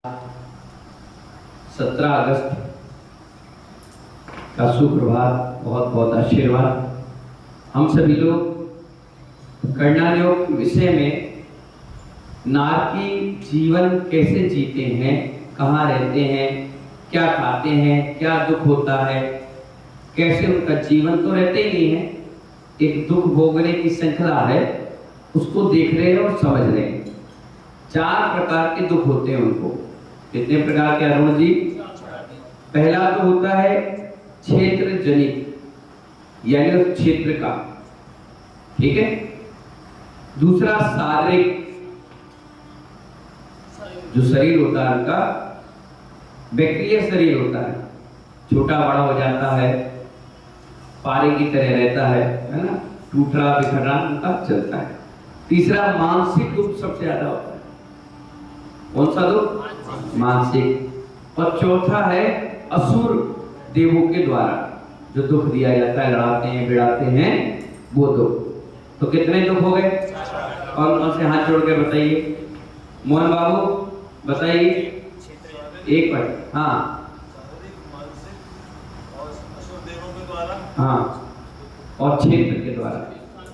17 अगस्त का सुप्रभात, बहुत बहुत आशीर्वाद। हम सभी लोग कर्णा योग के विषय में नारकी जीवन कैसे जीते हैं, कहाँ रहते हैं, क्या खाते हैं, क्या दुख होता है, कैसे उनका जीवन तो रहते ही नहीं है, एक दुख भोगने की श्रृंखला है, उसको देख रहे हैं और समझ रहे हैं। 4 प्रकार के दुख होते हैं उनको। कितने प्रकार के अरुण जी? पहला तो होता है क्षेत्र जनित, यानी उस क्षेत्र का, ठीक है। दूसरा शारीरिक, जो शरीर होता है उनका बैक्टीरिया शरीर होता है, छोटा बड़ा हो जाता है, पारे की तरह रहता है ना, टूटना बिखरना उनका चलता है। तीसरा मानसिक दुख सबसे ज्यादा होता है। कौन सा दुख? मानसिक। और चौथा है असुर देवों के द्वारा जो दुख दिया जाता है, लड़ाते हैं बिड़ाते हैं, वो दुख। तो कितने दुख हो गए? कौन कौन से हाथ जोड़ के बताइए। मोहन बाबू बताइए। एक मिनट। हाँ हाँ, और क्षेत्र के द्वारा,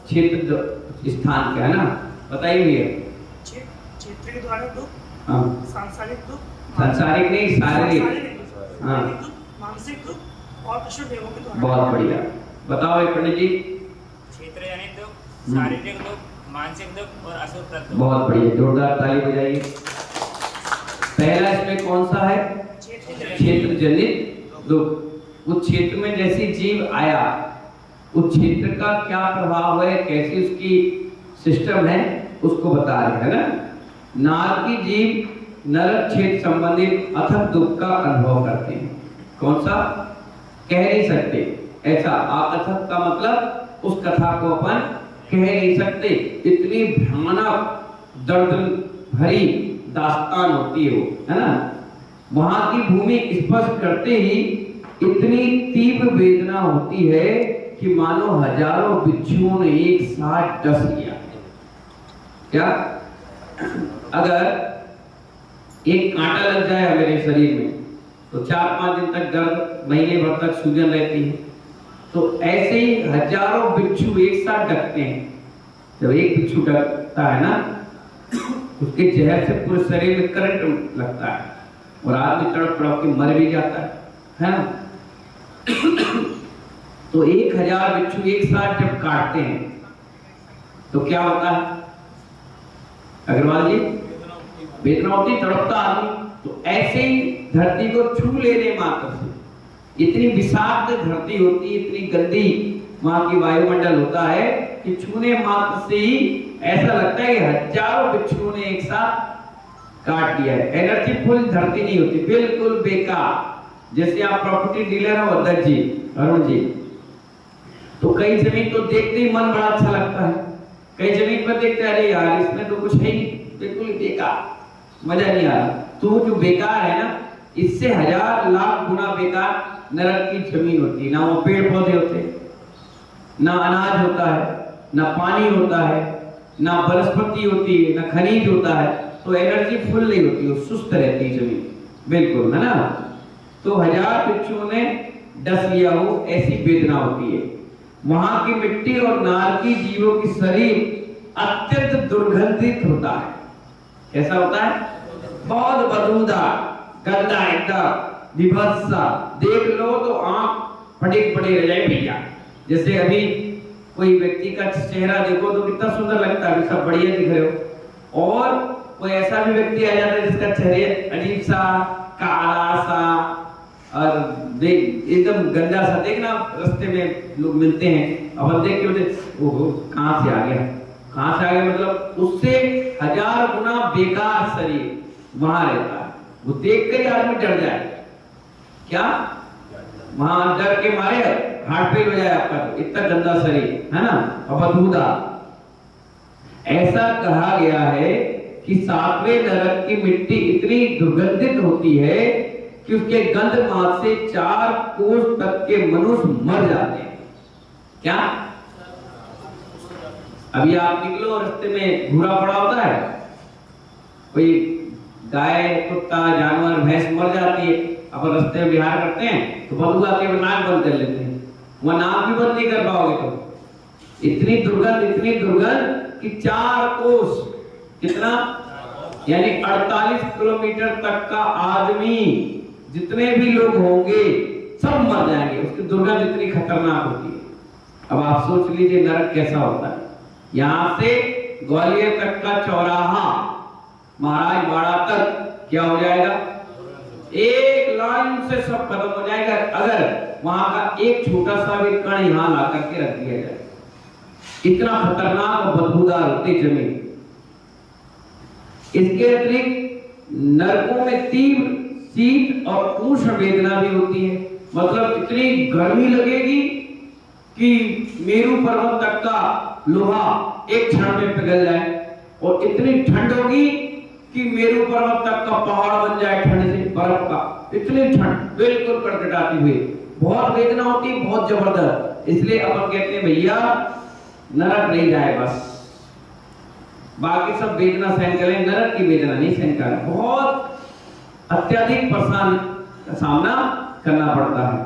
क्षेत्र स्थान का है ना, बताइए भैया। क्षेत्र के द्वारा दुख, हाँ, सांसारिक दुख, सांसारिक नहीं शारीरिक, हाँ, मानसिक दुख और असुर देवों के द्वारा। बहुत बढ़िया। बताओ एक पंडित जी। क्षेत्र जनित दुख, शारीरिक दुख, मानसिक दुख और असुर दुख। बहुत बढ़िया, जोरदार ताली बजाइए। पहला इसमें कौन सा है? क्षेत्र जनित दुख। उस क्षेत्र में जैसे जीव आया, उस क्षेत्र का क्या प्रभाव है, कैसी उसकी सिस्टम है, उसको बता रहे हैं ना। नारकी जीव नरक क्षेत्र संबंधित अथक दुख का अनुभव करते हैं। कौन सा? कह नहीं सकते ऐसा। अथक का मतलब उस कथा को अपन कह नहीं सकते, इतनी भयानक दर्द भरी दास्तान होती है वो, है ना। वहां की भूमि स्पर्श करते ही इतनी तीव्र वेदना होती है कि मानो हजारों बिच्छुओं ने एक साथ डस लिया। क्या? अगर एक कांटा लग जाए मेरे शरीर में तो 4-5 दिन तक दर्द, महीने भर तक सूजन रहती है। तो ऐसे ही हजारों बिच्छू एक साथ डकते हैं। जब एक बिच्छू डकता है ना, उसके जहर से पूरे शरीर में करंट लगता है और आदमी तड़प तड़प के मर भी जाता है ना। तो 1000 बिच्छू एक साथ जब काटते हैं तो क्या होता है अग्रवाल जी? वेदना होती, तड़पता आदमी। तो ऐसे ही धरती को छू लेने मात्र से, इतनी विषाक्त धरती होती, इतनी गंदी वहां की वायुमंडल होता है कि छूने मात्र से ही ऐसा लगता है कि हजारों बिच्छुओं ने एक साथ काट लिया है। एनर्जी फुल धरती नहीं होती, बिल्कुल बेकार। जैसे आप प्रॉपर्टी डीलर हो अध्यक्ष जी, अरुण जी, तो कई जमीन तो देखते ही मन बड़ा अच्छा लगता है, कई जमीन पर देखते हैं अरे यार इसमें तो कुछ है ही, बिल्कुल बेकार, मजा नहीं आ रहा। तो जो बेकार है ना, इससे 1000 लाख गुना बेकार नरक की जमीन होती है। ना वो पेड़ पौधे होते, ना अनाज होता है, ना पानी होता है, ना वनस्पति होती है, ना खनिज होता है। तो एनर्जी फुल नहीं होती, वो सुस्त रहती है जमीन, बिल्कुल, है ना। तो 1000 बिच्छुओं ने डस लिया हो, ऐसी वेदना होती है। वहां की मिट्टी और नारकी जीवों की शरीर अत्यंत दुर्गंधित होता है। कैसा होता है? बहुत बदबूदार, गंदा, एकदम विभत्सा। देख लो तो आंख फटे फटे रह जाए भैया। जैसे अभी कोई व्यक्ति का चेहरा देखो तो कितना सुंदर लगता है, सब बढ़िया दिख रहे हो, और कोई ऐसा भी व्यक्ति आ जाता है जिसका चेहरा अजीब सा, काला सा और देख एकदम गंदा सा। देखना रास्ते में लोग मिलते हैं, अब देख के बोलते ओहो कहां से आ गया, कहां से आ गया, मतलब उससे 1000 गुना बेकार शरीर वहां रहता है। वो देख कर आदमी डर जाए, क्या वहां डर के मारे हार्ट फेल हो जाए आपका, तो इतना गंदा शरीर है ना, और बदबूदार। ऐसा कहा गया है कि 7वें नरक की मिट्टी इतनी दुर्गंधित होती है कि उसके गंध मात्र से 4 कोस तक के मनुष्य मर जाते हैं। क्या? अभी आप निकलो रास्ते में घूरा पड़ा होता है, कोई गाय कुत्ता जानवर भैंस मर जाती है, अपन रास्ते में विहार करते हैं तो बदबू आती है, नाक बंद कर लेते हैं, वह नाक भी बंद नहीं कर पाओगे तो इतनी दुर्गंध कि 4 कोस, कितना यानी 48 किलोमीटर तक का आदमी जितने भी लोग होंगे सब मर जाएंगे, उसकी दुर्गंध इतनी खतरनाक होती है। अब आप सोच लीजिए नरक कैसा होता है। यहां से ग्वालियर तक का चौराहा महाराजवाड़ा तक क्या हो जाएगा, एक लाइन से सब खत्म हो जाएगा अगर वहां का एक छोटा सा भी कण यहां ला करके रख दिया जाए। इतना खतरनाक और बदबूदार होती जमीन। इसके अतिरिक्त नरकों में तीव्र शीत और उष्ण वेदना भी होती है, मतलब इतनी गर्मी लगेगी कि मेरू पर्वत तक का लोहा एक क्षण में पिघल जाए, और इतनी ठंड होगी कि मेरू पर्वत तक का पहाड़ बन जाए ठंड से, बर्फ का, इतनी ठंड बिल्कुल कड़कड़ाती हुई, बहुत वेदना होती है, बहुत जबरदस्त। इसलिए अपन कहते हैं भैया नरक नहीं जाए, बस बाकी सब वेदना सहन करें, नरक की वेदना नहीं सहन करें, बहुत अत्यधिक परेशान का सामना करना पड़ता है।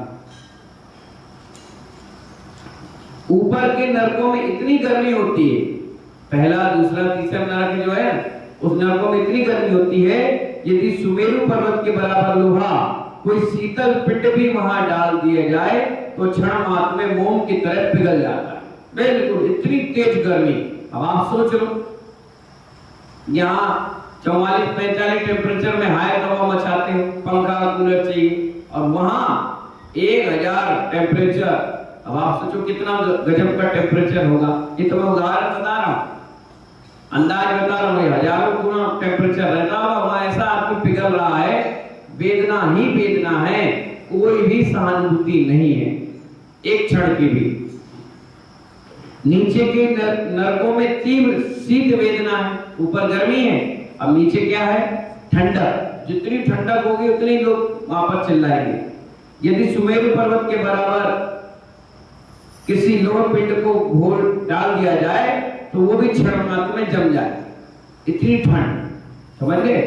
ऊपर के नरकों में इतनी गर्मी होती है, पहला दूसरा तीसरा नरक जो है उस नरकों में इतनी गर्मी होती है, यदि सुमेरु पर्वत के बराबर लोहा कोई शीतल पिंड भी वहां डाल दिया जाए तो क्षण मात्र में मोम की तरह पिघल जाता है, बिल्कुल इतनी तेज गर्मी। अब आप सोच लो, यहाँ 44-45 टेम्परेचर में हाई हवा मचाते हो, पंखा कूलर चाहिए, और वहां 1000 टेम्परेचर। अब आप सोचो कितना गजब का टेम्परेचर होगा। ये तो मैं उदाहरण बता रहा हूं, अंदाज बता रहा हूं, हजारों गुना टेम्परेचर रहता होगा, वहां ऐसा आदमी पिघल रहा है, वेदना ही वेदना है, कोई भी सहानुभूति नहीं है एक क्षण की भी। नीचे के नरकों में तीव्र शीत वेदना है, ऊपर गर्मी है, अब नीचे क्या है, ठंडक। जितनी ठंडक होगी उतनी लोग वहां पर चिल्लाएंगे। यदि सुमेरु पर्वत के बराबर किसी लोह पिंड को घोल डाल दिया जाए तो वो भी क्षण मात्र में जम जाए, इतनी ठंड, समझ गए।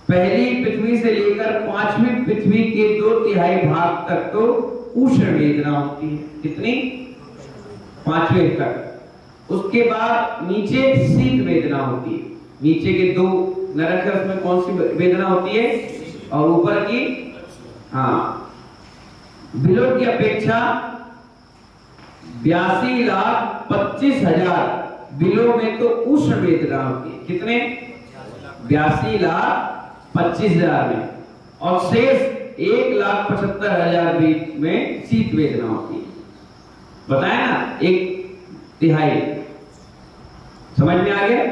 पहली पृथ्वी से लेकर 5वीं पृथ्वी के 2/3 भाग तक तो उष्ण वेदना होती है, कितनी, 5वें तक। उसके बाद नीचे शीत वेदना होती है। नीचे के 2 नरक है, उसमें कौन सी वेदना होती है, और ऊपर की, हाँ, बिलो की अपेक्षा 82,25,000 बिलो में तो उष्ण वेदना होती है, कितने, 82,25,000 में, और शेष 1,75,000 बीच में शीत वेदना होती है। बताया ना, 1/3 समझ में आ गया।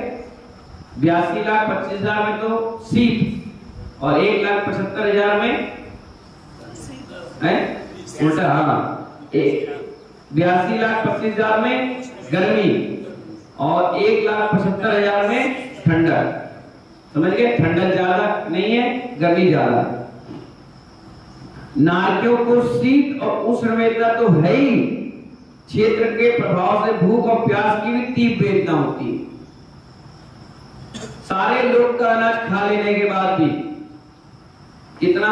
82,25,000 में तो शीत और 1,75,000 में है उल्टा, हाँ, 82,25,000 में गर्मी और 1,75,000 में ठंडक। समझ गए, ठंडक ज्यादा नहीं है, गर्मी ज्यादा है। नारियों को शीत और उष्ण वेदना तो है ही, क्षेत्र के प्रभाव से भूख और प्यास की भी तीव्र वेदना होती है। सारे लोग का अनाज खा लेने के बाद भी, कितना,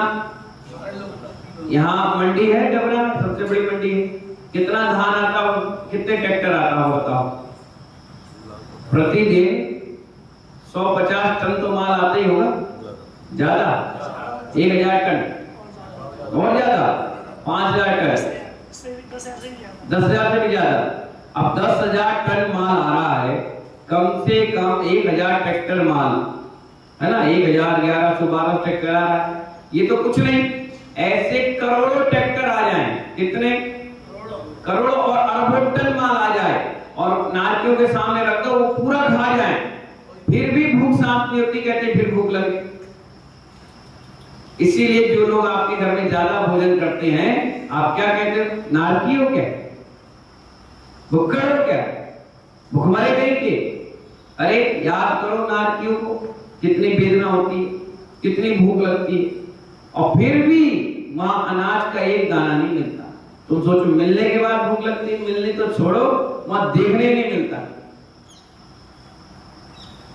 यहाँ मंडी है डबरा में, सबसे बड़ी मंडी है, कितना धान आता हो, कितने ट्रैक्टर आता हो बताओ, प्रतिदिन 150 टन तो माल आता ही होगा, ज्यादा, 1,000 टन, बहुत ज्यादा, 5,000 टन, 10,000 से भी ज्यादा। अब 10,000 टन माल आ रहा है, कम से कम 1,000 ट्रैक्टर माल है ना, 1,000, 1,112 ट्रैक्टर आ रहा है। ये तो कुछ नहीं, ऐसे करोड़ों ट्रैक्टर आ जाएं, कितने, करोड़ों और अरबों टन माल आ जाए और नारियों के सामने रख दो, वो पूरा खा जाए, फिर भी भूख शांत नहीं होती, कहते फिर भूख लगे। इसीलिए जो लोग आपके घर में ज्यादा भोजन करते हैं, आप क्या कहते हो, नारकी हो क्या, भुक्कड़ हो क्या, भुखमरे कहीं के। अरे याद करो नारकियों को, कितनी वेदना होती है, कितनी भूख लगती है, और फिर भी वहां अनाज का एक दाना नहीं मिलता। तुम सोचो, मिलने के बाद भूख लगती है, मिलने तो छोड़ो, वहां देखने नहीं मिलता।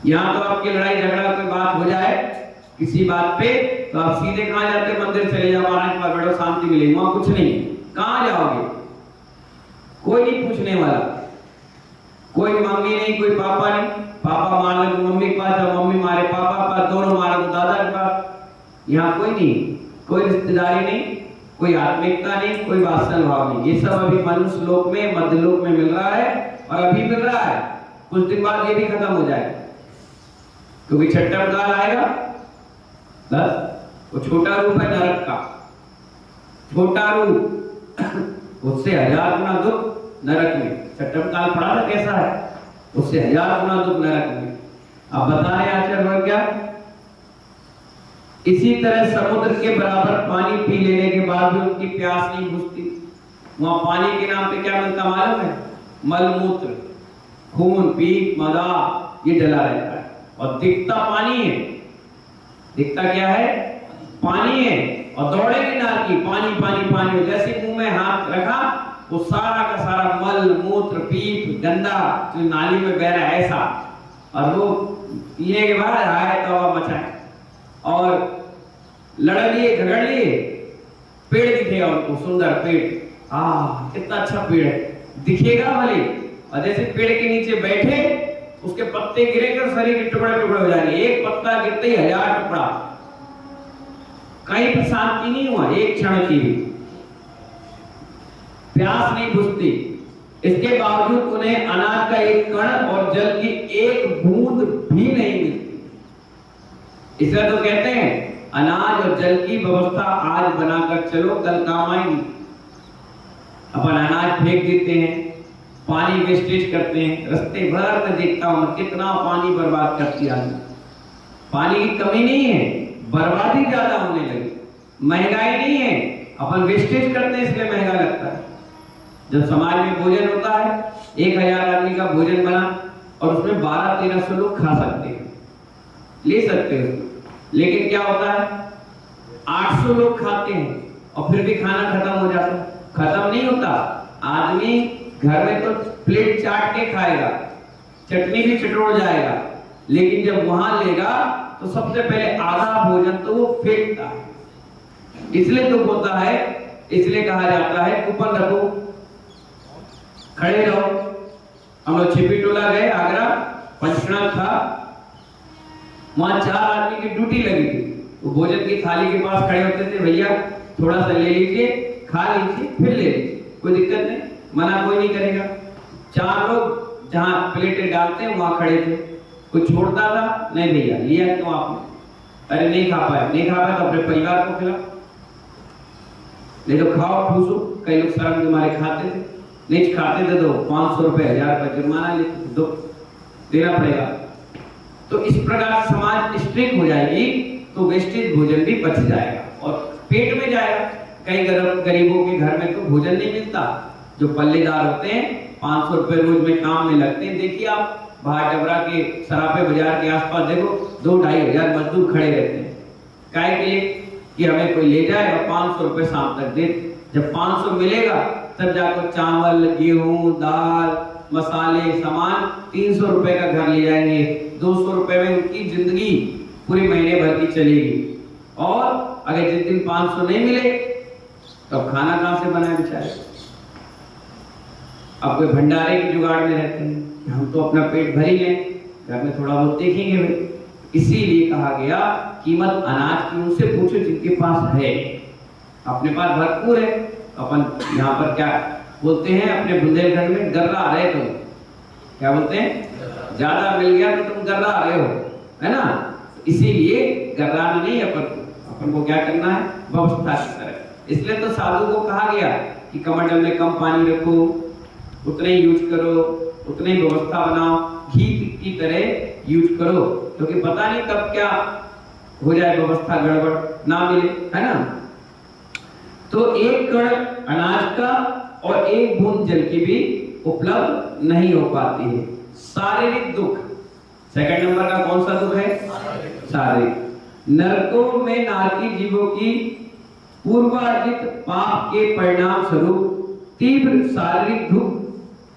यहां तो आपकी लड़ाई झगड़ा कोई बात हो जाए किसी बात पे तो आप सीधे कहां जाते, मंदिर चले जाओ, महाराज के पास बैठो, शांति मिलेगी, वहां कुछ नहीं। कहां जाओगे? कोई नहीं पूछने वाला, कोई मम्मी नहीं, कोई पापा नहीं, पापा मारे तो मम्मी के पास, मम्मी मारे पापा के पास, दोनों मारे तो दादा के पास। यहाँ कोई नहीं, कोई रिश्तेदारी नहीं, कोई आत्मिकता नहीं, कोई वात्सल भाव नहीं। ये सब अभी मनुष्य लोक में, मध्य लोक में मिल रहा है और अभी मिल रहा है। कुछ दिन बाद ये भी खत्म हो जाएगा, क्योंकि छठा काल आएगा। बस वो छोटा रूप है नरक का, छोटा रूप, उससे 1000 गुना दुख नरक में। छठम काल पड़ा था कैसा है, उससे 1000 गुना दुख नरक में। अब बता रहे आचार्य क्या, इसी तरह समुद्र के बराबर पानी पी लेने के बाद भी उनकी प्यास नहीं बुझती। वहां पानी के नाम पे क्या मिलता मालूम है? मलमूत्र, खून, पीप, मदा, ये डला रहता है। और दिखता पानी है, दिखता क्या है? पानी है। और दौड़ेगी नार की, पानी पानी पानी, जैसे मुंह में हाथ रखा वो सारा का सारा मल, मूत्र, पीप, गंदा जो नाली में बह रहा है ऐसा। और वो पीने के बाद आए तो मचाए और लड़ लिए, झगड़ लिए। पेड़ दिखेगा उनको, सुंदर पेड़, कितना अच्छा पेड़ है, दिखेगा भले। और जैसे पेड़ के नीचे बैठे, उसके पत्ते गिरेंगे, शरीर के टुकड़े टुकड़े हो जाएंगे। एक पत्ता गिरते ही 1000 टुकड़ा। कहीं भी शांति नहीं हुआ एक क्षण की भी, प्यास नहीं बुझती। इसके बावजूद उन्हें अनाज का एक कण और जल की एक बूंद भी नहीं मिलती। इसलिए तो कहते हैं अनाज और जल की व्यवस्था आज बनाकर चलो, कल काम आएगी। अपन अनाज फेंक देते हैं, पानी वेस्टेज करते हैं। रास्ते भर में देखता हूं कितना पानी बर्बाद करती आदमी। पानी की कमी नहीं है, बर्बादी ज्यादा होने लगी। महंगाई नहीं है, अपन वेस्टेज करते हैं इसलिए महंगा लगता है। जब समाज में भोजन होता है, 1000 आदमी का भोजन बना और उसमें 1200-1300 लोग खा सकते हैं, ले सकते हैं। लेकिन क्या होता है, 800 लोग खाते हैं और फिर भी खाना खत्म हो जाता है। खत्म नहीं होता, आदमी घर में तो प्लेट चाट के खाएगा, चटनी भी चटोड़ जाएगा, लेकिन जब वहां लेगा तो सबसे पहले आधा भोजन तो वो फेंकता है। इसलिए दुख होता है, इसलिए कहा जाता है कूपन रखो, खड़े रहो। हम लोग छिपी टोला गए, आगरा पंचकर्म था, वहां 4 आदमी की ड्यूटी लगी थी। वो भोजन की थाली के पास खड़े होते थे, भैया थोड़ा सा ले लीजिए, खा लीजिए, फिर ले लीजिए, कोई दिक्कत नहीं, मना कोई नहीं करेगा। 4 लोग जहां प्लेटें डालते हैं वहां खड़े थे। कोई छोड़ता था? नहीं भैया, लिया क्यों आपने? अरे नहीं खा पाया, नहीं खा पाया तो अपने परिवार को खिलाओ, नहीं तो खाओ ठूसो। कई लोग शर्म के मारे खाते थे, नहीं खाते थे तो 500 रुपए 1000 रुपए जुर्माना लेते थे, दो देना पड़ेगा। तो इस प्रकार समाज स्ट्रिक्ट हो जाएगी तो वेस्टेज भोजन भी बच जाएगा और पेट में जाएगा। कई गरीबों के घर में तो भोजन नहीं मिलता, जो पल्लेदार होते हैं 500 रुपए रोज में काम में लगते हैं। देखिए आप बाहर डबरा के सराफे बाजार के आसपास देखो, 2-2.5 हजार मजदूर खड़े रहते हैं, काय के लिए कि हमें कोई ले जाए और 500 रुपए शाम तक दे। जब 500 मिलेगा तब जाकर चावल, गेहूं, दाल, मसाले, सामान 300 रुपए का घर ले जाएंगे। 200 रुपए में उनकी जिंदगी पूरे महीने भर की चलेगी। और अगर जिस दिन 500 नहीं मिले तो खाना कहां से बनाए बेचारे? अब कोई भंडारे की जुगाड़ में रहते हैं, हम तो अपना पेट भर ही लें, घर में थोड़ा बहुत देखेंगे भाई। इसीलिए कहा गया कीमत अनाज की उनसे पूछो जिनके पास है। अपने पास भरपूर है, अपन यहाँ पर क्या बोलते हैं अपने बुंदेलखंड में, गर्रा रहे तुम, क्या बोलते हैं, ज्यादा मिल गया तो तुम गर्रा रहे हो, है ना? इसीलिए गर्राना नहीं, अपन को क्या करना है, व्यवस्था की तरह। इसलिए तो साधु को कहा गया कि कमंडल में कम पानी रखो, उतने यूज करो, उतने व्यवस्था बनाओ, घी की तरह यूज करो, क्योंकि पता नहीं कब क्या हो जाए, व्यवस्था गड़बड़ ना मिले, है ना? तो एक कण अनाज का और एक बूंद जल की भी उपलब्ध नहीं हो पाती है। शारीरिक दुख, सेकंड नंबर का कौन सा दुख है? शारीरिक। नरकों में नारकी जीवों की पूर्वार्जित पाप के परिणाम स्वरूप तीव्र शारीरिक दुख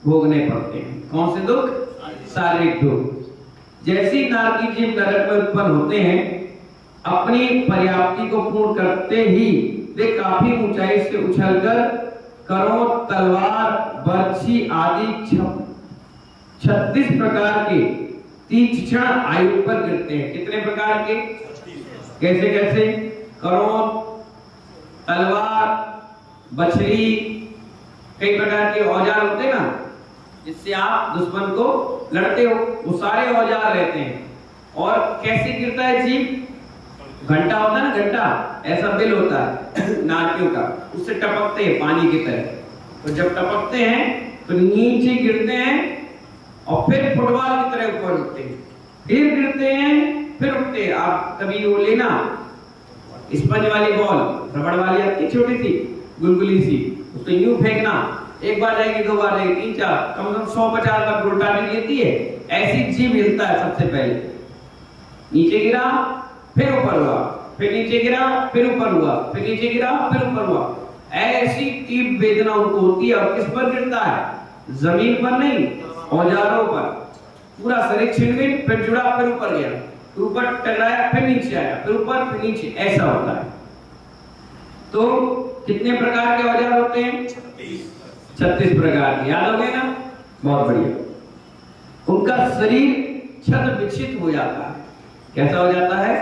भोगने पड़ते हैं। कौन से दुख? शारीरिक दुख। जैसी नारकी जीव नरक में उत्पन्न होते हैं, अपनी पर्याप्ति को पूर्ण करते ही वे काफी ऊंचाई से उछलकर करों, तलवार, बर्छी आदि 36 प्रकार के तीक्ष्ण आयु पर गिरते हैं। कितने प्रकार के? कैसे कैसे? करों, तलवार, बछरी, कई प्रकार के औजार होते हैं ना, जिससे आप दुश्मन को लड़ते हो, वो सारे औजार रहते हैं। और कैसे गिरता है जीव? घंटा होता है ना, घंटा ऐसा बिल होता है नारियों का, उससे टपकते हैं पानी की तरह। तो जब टपकते हैं तो नीचे गिरते हैं और फिर फुटबॉल की तरह ऊपर उठते हैं, फिर गिरते हैं, फिर उठते हैं। आप कभी वो लेना स्पंज वाली बॉल, रबड़ वाली आती है छोटी सी गुलगुली सी, उसको यूं फेंकना, एक बार जाएगी, दो बार जाएगी, तीन चार, कम से कम 150 बार उल्टा भी लेती है। ऐसी जीव हिलता है सबसे पहले, नीचे गिरा, फिर ऊपर हुआ, फिर नीचे गिरा, फिर ऊपर हुआ, फिर नीचे गिरा, फिर ऊपर हुआ। ऐसी तीव्र वेदना उनको होती है। और किस पर गिरता है? जमीन पर नहीं, औजारों पर। पूरा शरीर छिन, फिर जुड़ा, फिर ऊपर गया, फिर ऊपर टकराया, फिर नीचे आया, फिर ऊपर, फिर नीचे, ऐसा होता है। तो कितने प्रकार के औजार होते हैं? 36 प्रकार के। याद हो गए ना? बहुत बढ़िया। उनका शरीर छद विक्षित हो जाता है। कैसा हो जाता है?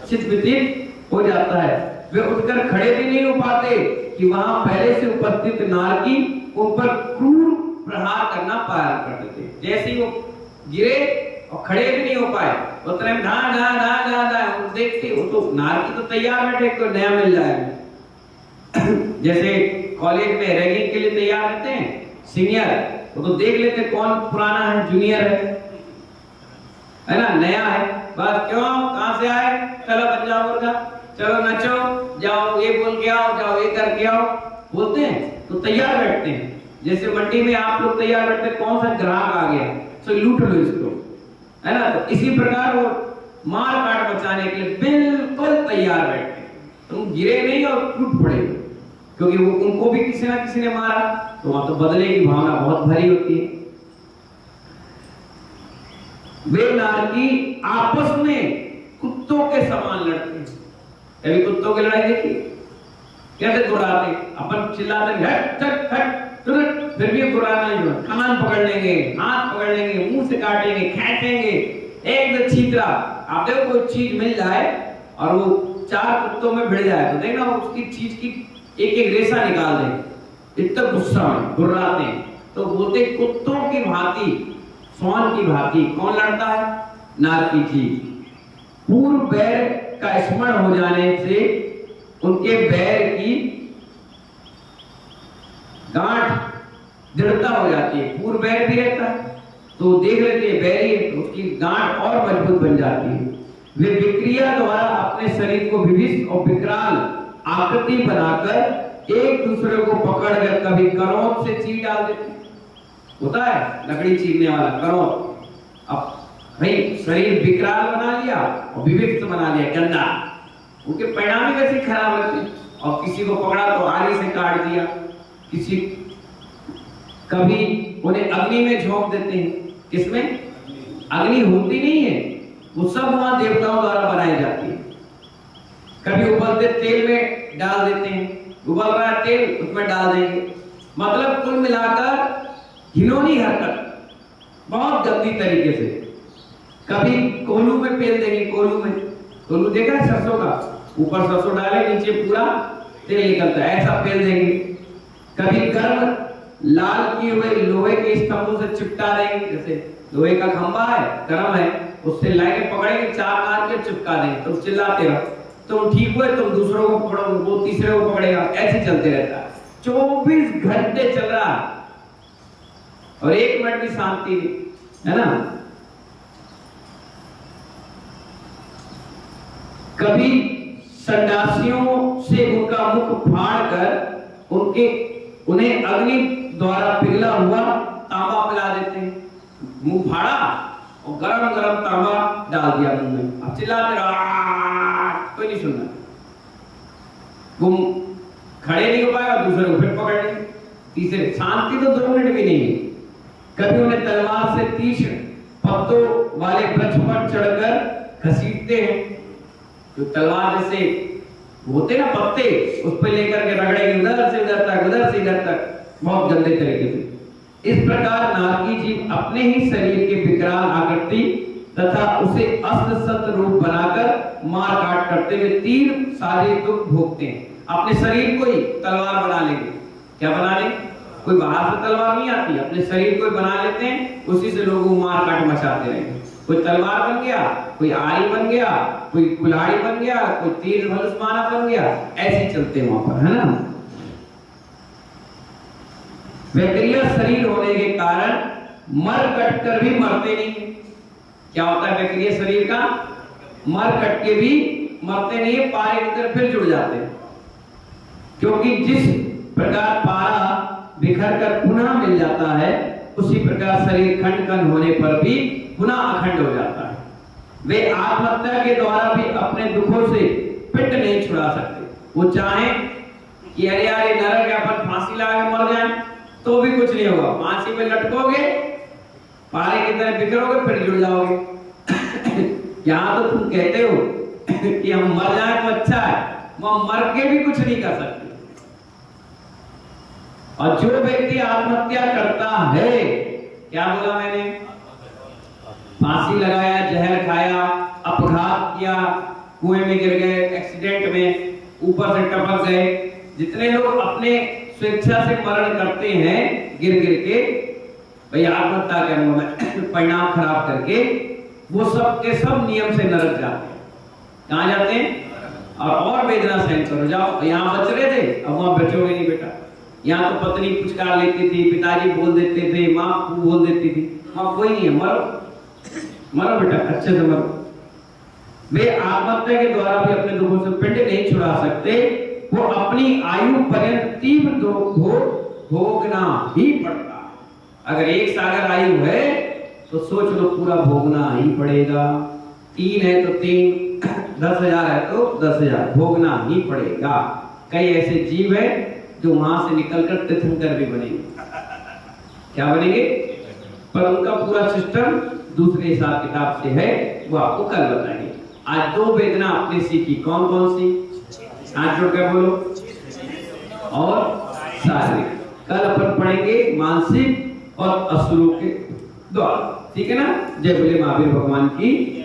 चित विचित हो जाता है। वे उठकर खड़े भी नहीं हो पाते कि वहां पहले से उपस्थित नारकी उन पर क्रूर प्रहार करना पाया करते थे। जैसे ही वो गिरे और खड़े भी नहीं हो पाए, उतने में ढा ढा ढा ढा ढा देखते, वो तो नारकी तो तैयार बैठे, कोई नया मिल जाएगा। जैसे कॉलेज में रैगिंग के लिए तैयार रहते हैं सीनियर, वो तो देख लेते कौन पुराना है, जूनियर है ना, नया है। बस क्यों, कहां से आए, चलो बन जाओ मुर्गा, चलो नचो, जाओ ये बोल के आओ, जाओ ये करके आओ, बोलते हैं तो तैयार बैठते हैं। जैसे मंडी में आप लोग तैयार बैठते, कौन सा ग्राहक आ गया, तो लूट लो इसको, है ना। तो इसी प्रकार वो मार काट बचाने के लिए बिल्कुल तैयार बैठे। तुम गिरे नहीं और टूट पड़े, क्योंकि वो उनको भी किसी ना किसी ने मारा, तो वहां तो बदले की भावना बहुत भरी होती है। वे नारकी आपस में कुत्तों के समान लड़ते हैं। कभी कुत्तों की लड़ाई देखी? कैसे गुर्राते, अपन चिल्लाते हट हट हट, फिर भी गुर्राना नहीं हुआ, कान पकड़ लेंगे, हाथ पकड़ लेंगे, मुंह से काटेंगे, खींचेंगे, एक छीतरा। आप देखो कोई चीज मिल जाए और वो 4 कुत्तों में भिड़ जाए, तो देखना उसकी चीज की एक एक रेशा निकाल दे, इतना गुस्सा में गुर्राते हैं। तो बोलते कुत्तों की भांति, स्वान की भांति कौन लड़ता है? नारकी जी। पूर्व बैर का स्मरण हो जाने से उनके बैर की गांठ दृढ़ता हो जाती है। पूर्व बैर भी रहता है तो देख लेते हैं बैरी, तो उसकी गांठ और मजबूत बन जाती है। वे विक्रिया द्वारा अपने शरीर को विविध और विकराल आकृति बनाकर एक दूसरे को पकड़कर कभी करों से चीर डाल देते। होता है लकड़ी चीरने वाला करों। अब भाई शरीर विकराल बना लिया और विविक्त बना लिया, गंदा, उनके परिणाम ही वैसे खराब लगते। और किसी को पकड़ा तो आरी से काट दिया, किसी कभी उन्हें अग्नि में झोंक देते हैं। किसमें? अग्नि होती नहीं है, वो सब वहां देवताओं द्वारा बनाई जाती है। कभी उबलते तेल में डाल देते हैं, उबल रहा है तेल, उसमें डाल देंगे। मतलब कुल मिलाकर घिनौनी हरकत, बहुत गंदी तरीके से। कभी कोलू में पेल देंगे, कोलू में, कोलू देखा है सरसों का, ऊपर सरसों डाले, नीचे पूरा तेल निकलता है, ऐसा पेल देंगे। कभी गर्म लाल किए हुए लोहे के स्तंभों से चिपटा देंगे, जैसे लोहे का खंभा है, गर्म है, उससे लाइनें पकड़ेंगे, 4 मार के चिपका देंगे। तुम चिल्लाते रहो, तुम ठीक हुए, तुम दूसरों को पकड़ो, वो तीसरे को पकड़ेगा, ऐसे चलते रहता है। 24 घंटे चल रहा है और 1 मिनट भी शांति नहीं, है ना। कभी संन्यासियों से उनका मुख फाड़ कर उन्हें अग्नि द्वारा पिघला हुआ तांबा पिला देते हैं। मुंह फाड़ा और गरम गरम तांबा डाल दिया मुंह में, अब चिल्लाते रहो, कोई नहीं सुनना। वो खड़े नहीं हो पाए और दूसरे को फिर पकड़ लेंगे, तीसरे, शांति तो 2 मिनट भी नहीं है। कभी उन्हें तलवार से तीक्ष्ण पत्तों वाले वृक्ष पर चढ़कर घसीटते हैं, जो तलवार जैसे होते ना पत्ते, उस पे लेकर के रगड़ेंगे उधर से इधर तक, उधर से इधर तक, बहुत गंदे तरीके से। इस प्रकार नारकी जीव अपने ही शरीर के विकराल आकृति तथा उसे अस्त्र शस्त्र रूप बनाकर मार काट करते हुए तीव्र शारीरिक दुख भोगते हैं। अपने शरीर को ही तलवार बना लेंगे। क्या बना लें? कोई बाहर से तलवार नहीं आती, अपने शरीर को ही बना लेते हैं, उसी से लोगों को मार काट मचाते रहेंगे। कोई तलवार बन गया, कोई आरी बन गया, कोई कुल्हाड़ी बन गया, कोई तीर धनुष माना बन गया, ऐसे चलते हैं वहां पर, है ना। वैक्रिया शरीर होने के कारण मर कट कर भी मरते नहीं। क्या होता है वैक्रिया शरीर का? मर कट के भी मरते नहीं है, पारे की तरफ फिर जुड़ जाते हैं। क्योंकि जिस प्रकार पारा बिखर कर पुनः मिल जाता है, उसी प्रकार शरीर खंड खंड होने पर भी पुनः अखंड हो जाता है। वे आत्महत्या के द्वारा भी अपने दुखों से पिंड नहीं छुड़ा सकते। वो चाहे कि अरे यार ये नरक है, अपन फांसी लगा के मर जाए तो भी कुछ नहीं होगा। फांसी पे लटकोगे, पारे की तरह बिखरोगे, फिर जुड़ जाओगे। यहाँ तो तुम कहते हो कि हम मर जाए तो अच्छा है, वह मर के भी कुछ नहीं कर सकते। और जो व्यक्ति आत्महत्या करता है, क्या बोला मैंने? फांसी लगाया, जहर खाया, अपघात किया, कुएं में गिर गए, एक्सीडेंट में ऊपर से टपक गए। जितने लोग अपने स्वेच्छा से मरण करते हैं गिर गिर के, भाई आत्महत्या करूंगा मैं, परिणाम खराब करके, वो सब के सब नियम से नरक जाते हैं। कहां जाते हैं? और वेदना सहन करो, जाओ। यहाँ बच रहे थे, अब वहां बचोगे नहीं बेटा। यहाँ तो पत्नी पुचकार लेती थी, पिताजी बोल देते थे, माँ बोल देती थी, वहां कोई नहीं है, मरो मरो बेटा, अच्छे से मरो। वे आत्महत्या के द्वारा भी अपने दुखों से पिंड नहीं छुड़ा सकते। वो अपनी आयु पर्यंत तीव्र दुख भोगना ही पड़ता है। अगर 1 सागर आयु है तो सोच लो पूरा भोगना ही पड़ेगा। 3 है तो 3, 10,000 है तो 10,000 भोगना ही पड़ेगा। कई ऐसे जीव है जो वहां से निकलकर तीर्थंकर भी बनेंगे। क्या बनेंगे? पर उनका पूरा सिस्टम दूसरे हिसाब किताब से है, वो आपको कल बताएंगे। आज 2 वेदना आपने सीखी, कौन कौन सी? हाथ जोड़ कर बोलो। और शारीरिक। कल अपन पढ़ेंगे मानसिक और असुरों के द्वारा। ठीक है ना? जय बोले महावीर भगवान की।